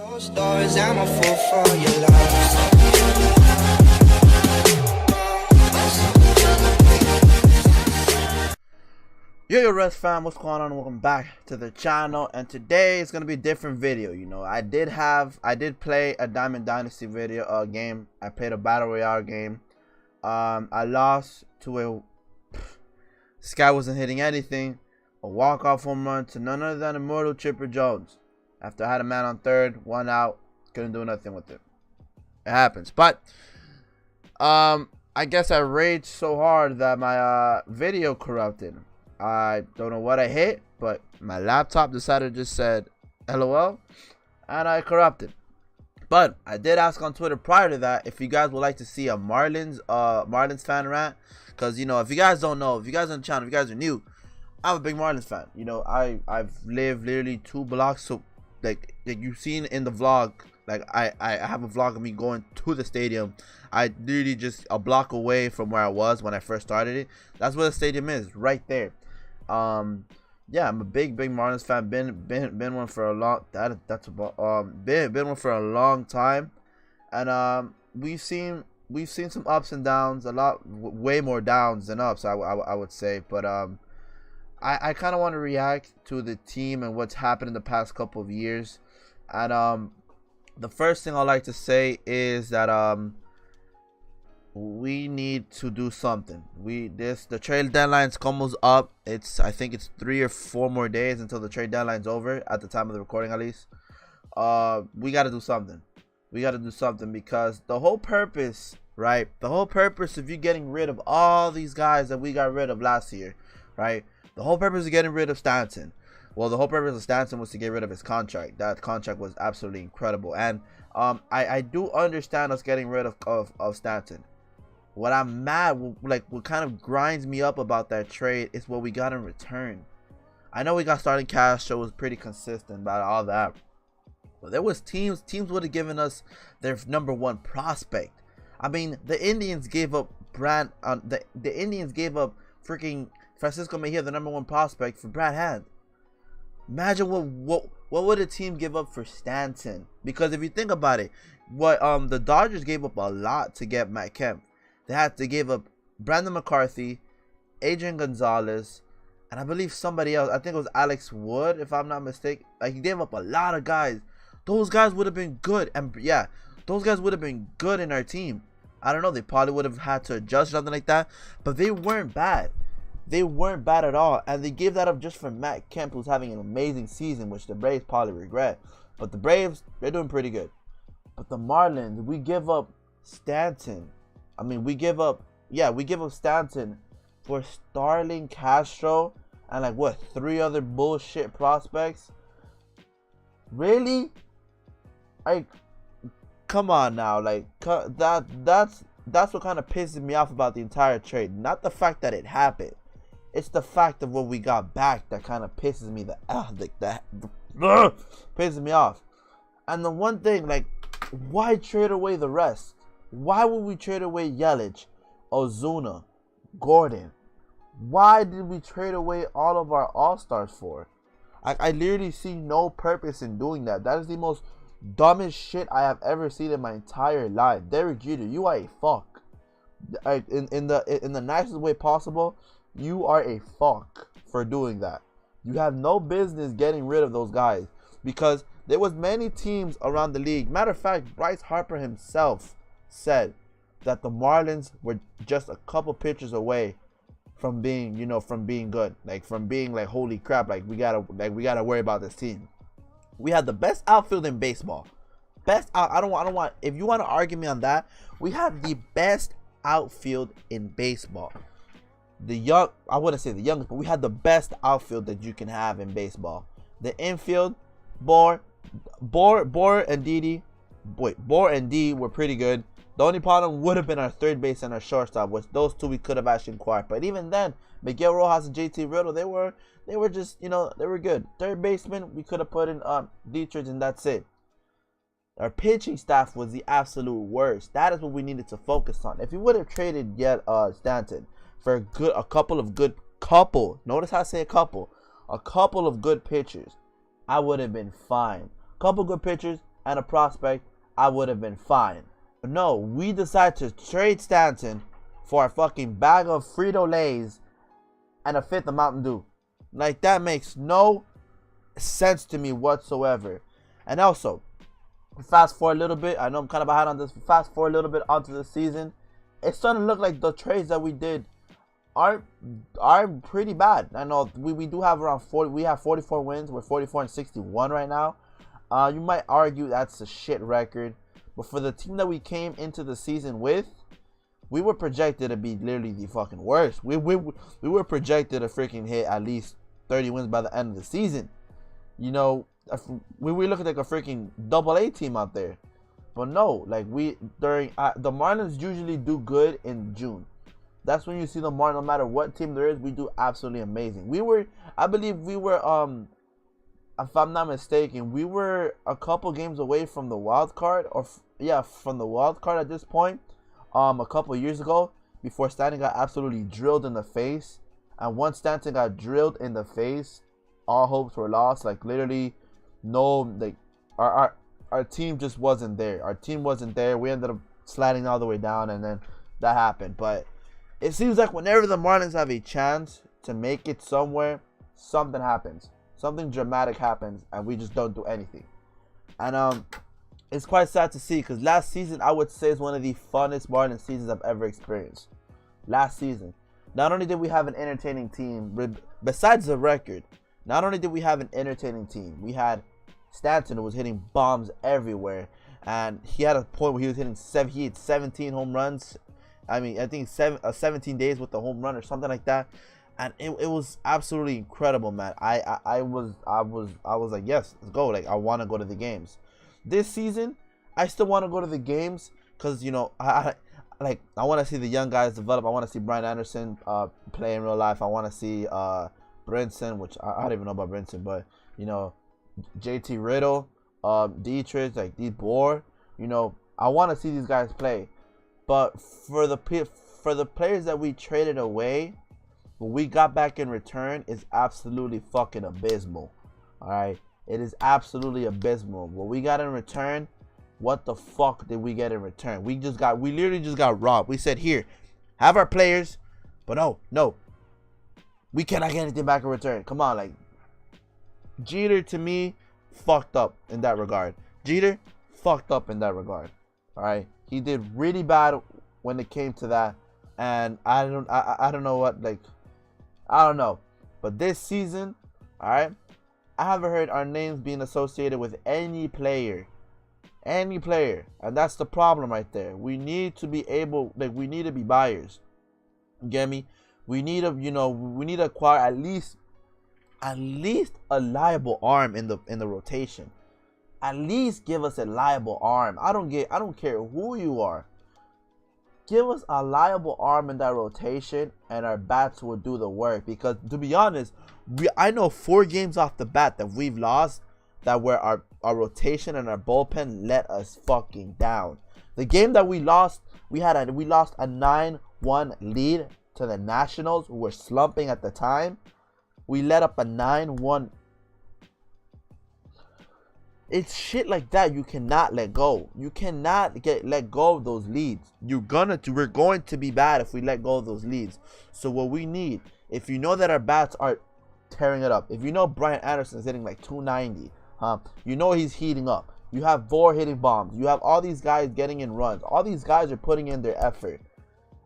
Closed doors, I'm a fool for your love. Yo, Reds fam, what's going on? Welcome back to the channel, and today is gonna be a different video. You know, I did play a Diamond Dynasty video game. I played a battle royale game. I lost to a this guy wasn't hitting anything. A walk-off home run to none other than Immortal Chipper Jones. After I had a man on third, one out, couldn't do nothing with it. It happens, but I guess I raged so hard that my video corrupted. I don't know what I hit, but my laptop decided to just said LOL, and I corrupted. But I did ask on Twitter prior to that if you guys would like to see a Marlins fan rant, because you know, if you guys don't know, if you guys on the channel, if you guys are new, I'm a big Marlins fan. You know, I've lived literally 2 blocks, so like you've seen in the vlog, like I have a vlog of me going to the stadium. I literally just a block away from where I was when I first started it. That's where the stadium is, right there. Yeah, I'm a big Marlins fan. Been one for a long been one for a long time, and we've seen some ups and downs, way more downs than ups, I would say. But I kind of want to react to the team and what's happened in the past couple of years. And the first thing I like to say is that we need to do something. The trade deadline's almost up. I think it's 3 or 4 more days until the trade deadline's over, at the time of the recording at least. We got to do something. We got to do something, because the whole purpose, right? The whole purpose of you getting rid of all these guys that we got rid of last year, right? The whole purpose of getting rid of Stanton. Well, the whole purpose of Stanton was to get rid of his contract. That contract was absolutely incredible. And I do understand us getting rid of Stanton. What I'm mad, like what kind of grinds me up about that trade is what we got in return. I know we got starting cash, so it was pretty consistent about all that. But there was teams would have given us their #1 prospect. I mean, the Indians gave up the Indians gave up freaking Francisco Mejia, the #1 prospect, for Brad Hand. Imagine what would a team give up for Stanton? Because if you think about it, what the Dodgers gave up a lot to get Matt Kemp. They had to give up Brandon McCarthy, Adrian Gonzalez, and I believe somebody else. I think it was Alex Wood, if I'm not mistaken. Like, he gave up a lot of guys. Those guys would have been good, and yeah, those guys would have been good in our team. I don't know, they probably would have had to adjust, something like that, but they weren't bad. They weren't bad at all, and they gave that up just for Matt Kemp, who's having an amazing season, which the Braves probably regret. But the Braves, they're doing pretty good. But the Marlins, we give up Stanton. I mean, we give up Stanton for Starling Castro and like what, 3 other bullshit prospects. Really? Like, come on now, like that's what kind of pisses me off about the entire trade. Not the fact that it happened. It's the fact of what we got back that kind of pisses me pisses me off. And the one thing, like, why trade away the rest? Why would we trade away Yelich, Ozuna, Gordon? Why did we trade away all of our all-stars for? I literally see no purpose in doing that. That is the most dumbest shit I have ever seen in my entire life. Derek Jeter, you are a fuck. In the nicest way possible, you are a fuck for doing that. You have no business getting rid of those guys, because there was many teams around the league. Matter of fact, Bryce Harper himself said that the Marlins were just a couple pitchers away from being, you know, from being good, like from being like, holy crap, like we gotta worry about this team. We had the best outfield in baseball. I don't want, if you want to argue me on that, we had the best outfield in baseball. I wouldn't say the youngest, but we had the best outfield that you can have in baseball. The infield, Bohr and D were pretty good. The only problem would have been our third base and our shortstop, which those two we could have actually acquired. But even then, Miguel Rojas and JT Riddle, they were just, you know, they were good. Third baseman, we could have put in Dietrich, and that's it. Our pitching staff was the absolute worst. That is what we needed to focus on. If we would have traded Stanton for a couple of good notice how I say a couple of good pitchers, I would have been fine. Couple good pitchers, and a prospect, I would have been fine. But no, we decided to trade Stanton for a fucking bag of Frito-Lays and a fifth of Mountain Dew. Like, that makes no sense to me whatsoever. And also, fast forward a little bit. I know I'm kind of behind on this. Fast forward a little bit onto the season. It's starting to look like the trades that we did are pretty bad. I know we do have around 40. We have 44 wins. We're 44-61 right now. You might argue that's a shit record, but for the team that we came into the season with, we were projected to be literally the fucking worst. We were projected to freaking hit at least 30 wins by the end of the season. You know, we look like a freaking AA team out there. But no, like the Marlins usually do good in June. That's when you see the Marlins, no matter what team there is, we do absolutely amazing. I believe we were, if I'm not mistaken, we were a couple games away from the wild card, from the wild card at this point, a couple years ago, before Stanton got absolutely drilled in the face. And once Stanton got drilled in the face, all hopes were lost. Like, literally, our team just wasn't there. Our team wasn't there. We ended up sliding all the way down, and then that happened. But it seems like whenever the Marlins have a chance to make it somewhere, something happens. Something dramatic happens, and we just don't do anything. And it's quite sad to see, because last season, I would say, is one of the funnest Marlins seasons I've ever experienced. Last season. Not only did we have an entertaining team, besides the record, not only did we have an entertaining team, we had Stanton, who was hitting bombs everywhere. And he had a point where he was hitting he hit 17 home runs. I mean, I think 17 days with the home run or something like that. And it was absolutely incredible, man. I was like, yes, let's go. Like, I want to go to the games. This season, I still want to go to the games because, you know, I want to see the young guys develop. I want to see Brian Anderson play in real life. I want to see Brinson, which I don't even know about Brinson, but, you know, JT Riddle, Dietrich, like these Bohr, you know, I want to see these guys play. But for the players that we traded away, what we got back in return is absolutely fucking abysmal. All right, it is absolutely abysmal. What we got in return, what the fuck did we get in return? We literally just got robbed. We said, here, have our players, but no, we cannot get anything back in return. Come on, like, Jeter, to me, fucked up in that regard. Jeter fucked up in that regard. All right, he did really bad when it came to that, and I don't know what, like, I don't know. But this season, all right, I haven't heard our names being associated with any player, and that's the problem right there. We need to be able, like, we need to be buyers. You get me? We need to, you know, we need to acquire at least a liable arm in the rotation. At least give us a liable arm. I don't care who you are. Give us a liable arm in that rotation, and our bats will do the work. Because, to be honest, I know 4 games off the bat that we've lost, that where our rotation and our bullpen let us fucking down. The game that we lost, we lost a 9-1 lead to the Nationals, who were slumping at the time. We let up a 9-1. It's shit like that you cannot let go. You cannot let go of those leads. We're going to be bad if we let go of those leads. So what we need, if you know that our bats are tearing it up, if you know Brian Anderson is hitting like 290, you know he's heating up. You have Bohr hitting bombs. You have all these guys getting in runs. All these guys are putting in their effort,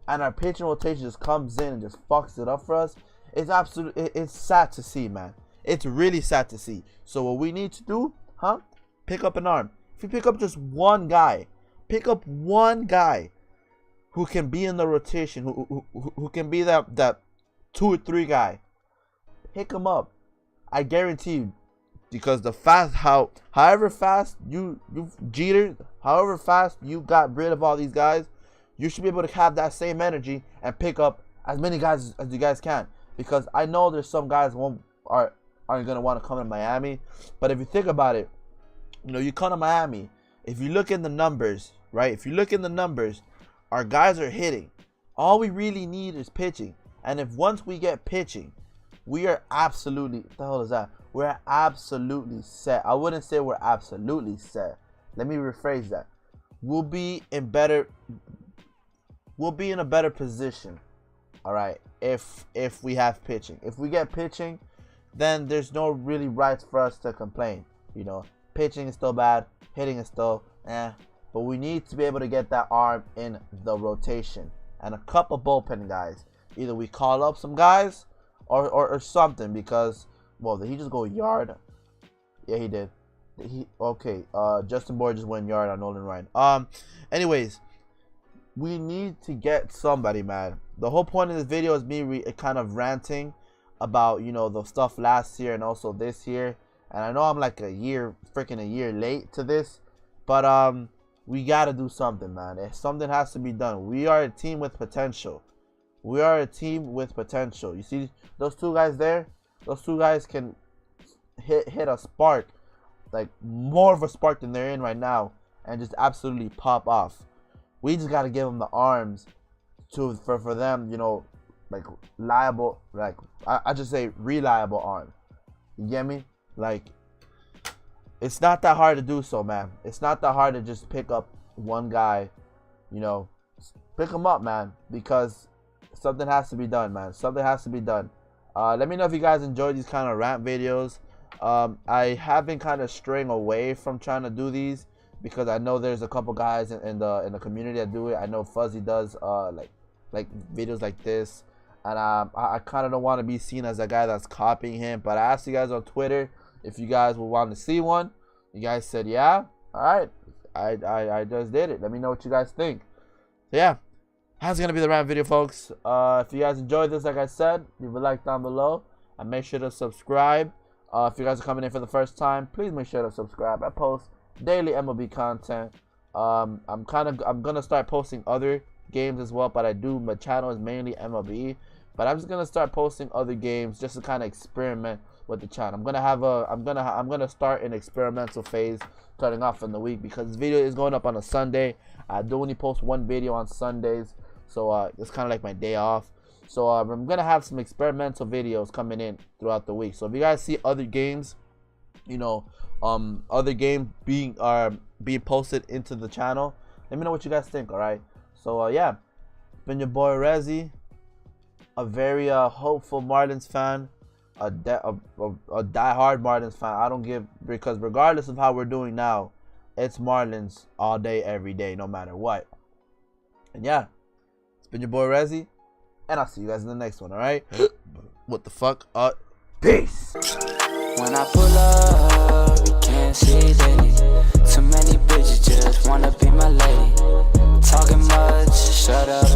and our pitching rotation just comes in and just fucks it up for us. It's sad to see, man. It's really sad to see. So what we need to do, pick up an arm. If you pick up just one guy, who can be in the rotation, who can be that 2 or 3 guy. Pick him up. I guarantee you, because however fast you Jeter, however fast you got rid of all these guys, you should be able to have that same energy and pick up as many guys as you guys can. Because I know there's some guys who aren't gonna want to come to Miami, but if you think about it, you know, you come to Miami, if you look in the numbers, right? If you look in the numbers, our guys are hitting. All we really need is pitching. And if once we get pitching, we are absolutely, what the hell is that? We're absolutely set. I wouldn't say we're absolutely set, let me rephrase that. We'll be in a better position, all right, if we have pitching. If we get pitching, then there's no really rights for us to complain. You know, pitching is still bad, hitting is still but we need to be able to get that arm in the rotation and a couple bullpen guys. Either we call up some guys or something, because, well, did he just go yard? Yeah, he did. Justin Boyd just went yard on Nolan Ryan. Anyways, we need to get somebody, man. The whole point of this video is me kind of ranting about, you know, the stuff last year and also this year. And I know I'm like a year late to this, but we gotta do something, man. Something has to be done. We are a team with potential. We are a team with potential. You see those two guys there? Those two guys can hit a spark, like more of a spark than they're in right now, and just absolutely pop off. We just gotta give them the arms for them, you know, like reliable, like I just say reliable arm. You get me? Like, it's not that hard to do so, man. It's not that hard to just pick up one guy, you know, pick him up, man, because something has to be done, man. Something has to be done. Let me know if you guys enjoy these kind of rant videos. I have been kind of straying away from trying to do these because I know there's a couple guys in the community that do it. I know Fuzzy does like videos like this, and I kind of don't want to be seen as a guy that's copying him. But I asked you guys on Twitter if you guys would want to see one. You guys said yeah. All right, I just did it. Let me know what you guys think. So yeah, that's gonna be the rant video, folks. If you guys enjoyed this, like I said, leave a like down below and make sure to subscribe. If you guys are coming in for the first time, please make sure to subscribe. I post daily MLB content. I'm gonna start posting other games as well, but my channel is mainly MLB. But I'm just gonna start posting other games just to kind of experiment with the channel. I'm gonna start an experimental phase starting off in the week, because this video is going up on a Sunday. I do only post one video on Sundays, so it's kind of like my day off. So I'm gonna have some experimental videos coming in throughout the week. So if you guys see other games, you know, other games being posted into the channel, let me know what you guys think. All right. So yeah, it's been your boy Rezzy, a very hopeful Marlins fan, a die-hard Marlins fan. I don't give, because regardless of how we're doing now, it's Marlins all day, every day, no matter what. And yeah, it's been your boy Rezzy, and I'll see you guys in the next one. All right. What the fuck? Peace. When I pull up, you can't see it. Too many bitches just wanna be my lady. Talking much, shut up.